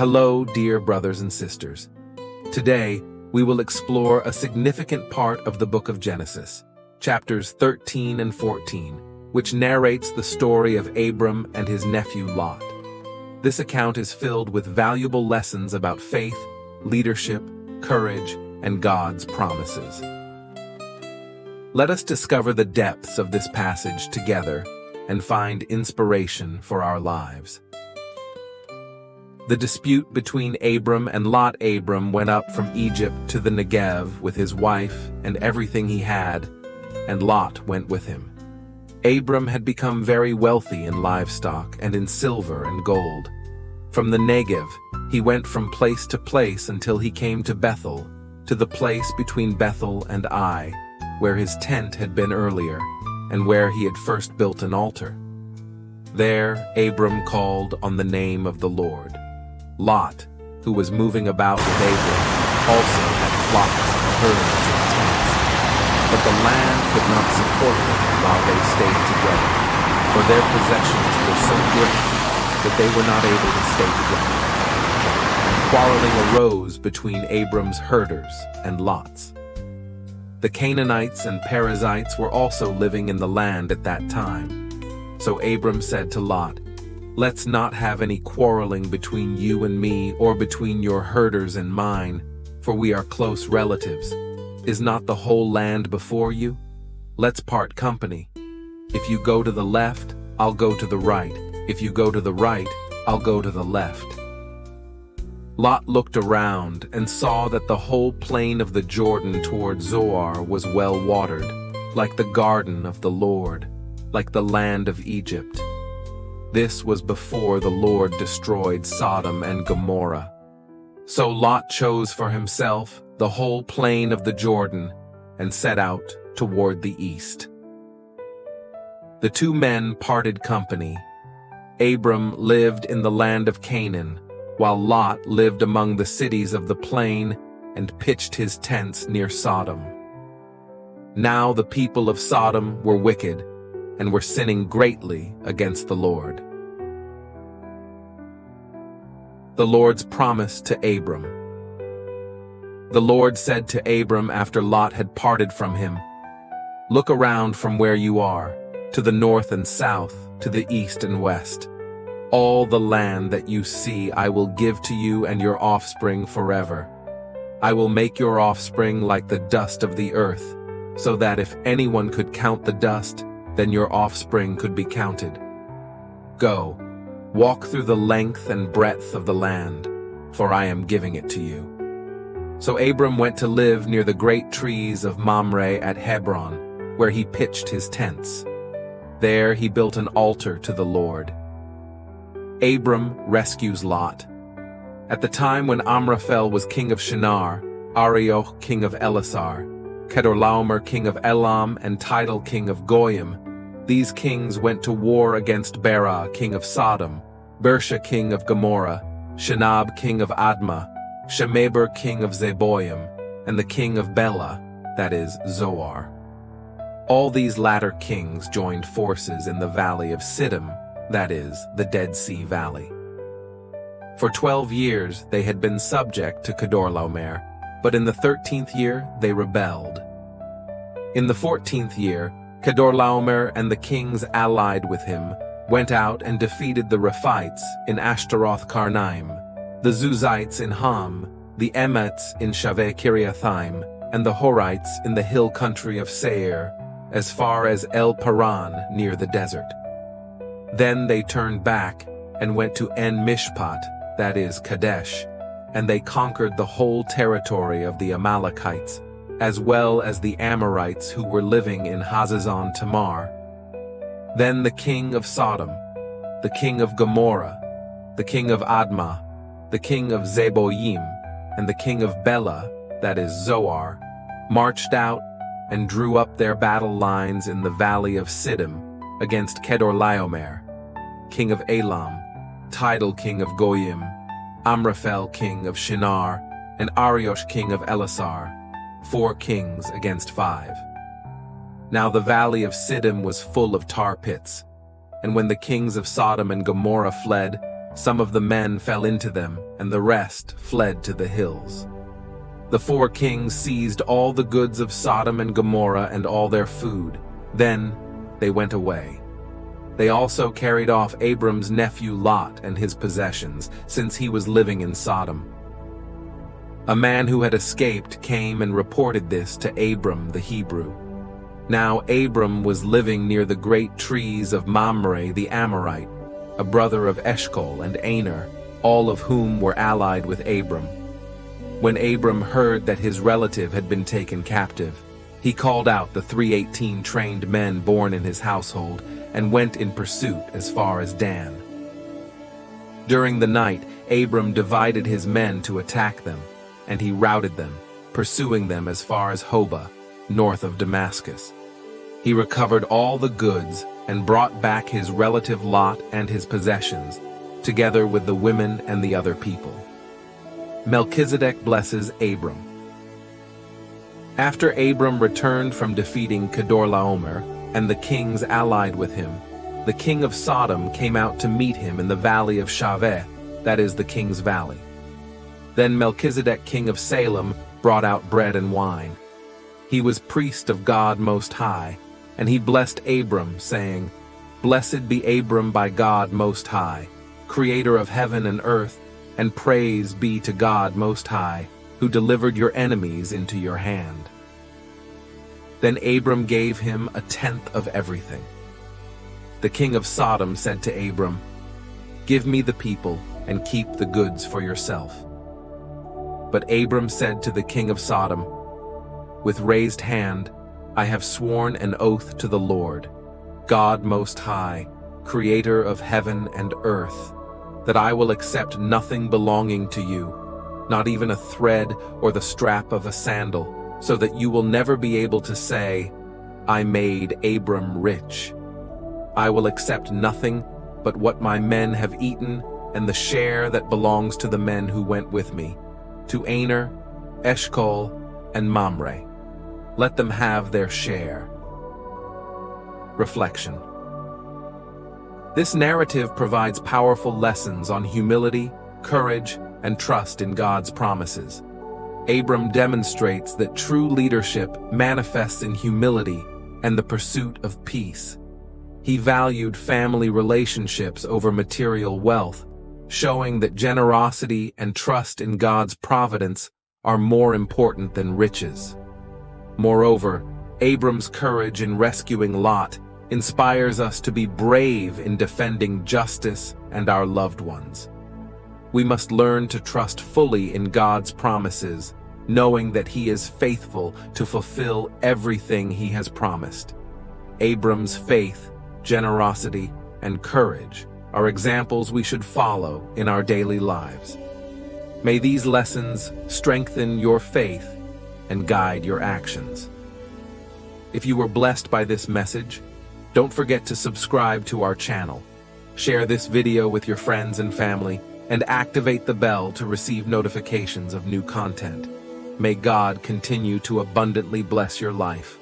Hello, dear brothers and sisters. Today, we will explore a significant part of the book of Genesis, chapters 13 and 14, which narrates the story of Abram and his nephew Lot. This account is filled with valuable lessons about faith, leadership, courage, and God's promises. Let us discover the depths of this passage together and find inspiration for our lives. The dispute between Abram and Lot. Abram went up from Egypt to the Negev with his wife and everything he had, and Lot went with him. Abram had become very wealthy in livestock and in silver and gold. From the Negev, he went from place to place until he came to Bethel, to the place between Bethel and Ai, where his tent had been earlier, and where he had first built an altar. There Abram called on the name of the Lord. Lot, who was moving about with Abram, also had flocks and herds and tents. But the land could not support them while they stayed together, for their possessions were so great that they were not able to stay together. Quarreling arose between Abram's herders and Lot's. The Canaanites and Perizzites were also living in the land at that time. So Abram said to Lot, "Let's not have any quarreling between you and me, or between your herders and mine, for we are close relatives. Is not the whole land before you? Let's part company. If you go to the left, I'll go to the right. If you go to the right, I'll go to the left." Lot looked around and saw that the whole plain of the Jordan toward Zoar was well watered, like the garden of the Lord, like the land of Egypt. This was before the Lord destroyed Sodom and Gomorrah. So Lot chose for himself the whole plain of the Jordan and set out toward the east. The two men parted company. Abram lived in the land of Canaan, while Lot lived among the cities of the plain and pitched his tents near Sodom. Now the people of Sodom were wicked and were sinning greatly against the Lord. The Lord's promise to Abram. The Lord said to Abram after Lot had parted from him, "Look around from where you are, to the north and south, to the east and west. All the land that you see I will give to you and your offspring forever. I will make your offspring like the dust of the earth, so that if anyone could count the dust, then your offspring could be counted. Go, walk through the length and breadth of the land, for I am giving it to you." So Abram went to live near the great trees of Mamre at Hebron, where he pitched his tents. There he built an altar to the Lord. Abram rescues Lot. At the time when Amraphel was king of Shinar, Arioch king of Elasar, Kedorlaomer king of Elam, and Tidal king of Goyim, these kings went to war against Bera king of Sodom, Bersha king of Gomorrah, Shinab king of Admah, Shemeber king of Zeboim, and the king of Bela, that is, Zoar. All these latter kings joined forces in the valley of Siddim, that is, the Dead Sea Valley. For 12 years they had been subject to Kedorlaomer, but in the 13th year they rebelled. In the 14th year, Kedorlaomer and the kings allied with him went out and defeated the Rephites in Ashtaroth Karnaim, the Zuzites in Ham, the Emets in Shaveh Kiriathaim, and the Horites in the hill country of Seir, as far as El Paran near the desert. Then they turned back and went to En Mishpat, that is, Kadesh, and they conquered the whole territory of the Amalekites, as well as the Amorites who were living in Hazazon Tamar. Then the king of Sodom, the king of Gomorrah, the king of Admah, the king of Zeboim, and the king of Bela, that is Zoar, marched out and drew up their battle lines in the valley of Siddim against Kedorlaomer, king of Elam, Tidal king of Goyim, Amraphel king of Shinar, and Arioch king of Elasar, 4 kings against 5. Now the valley of Siddim was full of tar pits, and when the kings of Sodom and Gomorrah fled, some of the men fell into them and the rest fled to the hills. The 4 kings seized all the goods of Sodom and Gomorrah and all their food. Then they went away. They also carried off Abram's nephew Lot and his possessions, since he was living in Sodom. A man who had escaped came and reported this to Abram the Hebrew. Now Abram was living near the great trees of Mamre the Amorite, a brother of Eshcol and Aner, all of whom were allied with Abram. When Abram heard that his relative had been taken captive, he called out the 318 trained men born in his household and went in pursuit as far as Dan. During the night, Abram divided his men to attack them, and he routed them, pursuing them as far as Hobah, north of Damascus. He recovered all the goods and brought back his relative Lot and his possessions, together with the women and the other people. Melchizedek blesses Abram. After Abram returned from defeating Kedorlaomer and the kings allied with him, the king of Sodom came out to meet him in the valley of Shaveh, that is the king's valley. Then Melchizedek king of Salem brought out bread and wine. He was priest of God Most High, and he blessed Abram, saying, "Blessed be Abram by God Most High, creator of heaven and earth, and praise be to God Most High, who delivered your enemies into your hand." Then Abram gave him 1/10 of everything. The king of Sodom said to Abram, "Give me the people and keep the goods for yourself." But Abram said to the king of Sodom, "With raised hand, I have sworn an oath to the Lord, God Most High, creator of heaven and earth, that I will accept nothing belonging to you, not even a thread or the strap of a sandal, so that you will never be able to say, 'I made Abram rich.' I will accept nothing but what my men have eaten and the share that belongs to the men who went with me, to Aner, Eshcol, and Mamre. Let them have their share." Reflection. This narrative provides powerful lessons on humility, courage, and trust in God's promises. Abram demonstrates that true leadership manifests in humility and the pursuit of peace. He valued family relationships over material wealth, showing that generosity and trust in God's providence are more important than riches. Moreover, Abram's courage in rescuing Lot inspires us to be brave in defending justice and our loved ones. We must learn to trust fully in God's promises, knowing that He is faithful to fulfill everything He has promised. Abram's faith, generosity, and courage are examples we should follow in our daily lives. May these lessons strengthen your faith and guide your actions. If you were blessed by this message, don't forget to subscribe to our channel, share this video with your friends and family, and activate the bell to receive notifications of new content. May God continue to abundantly bless your life.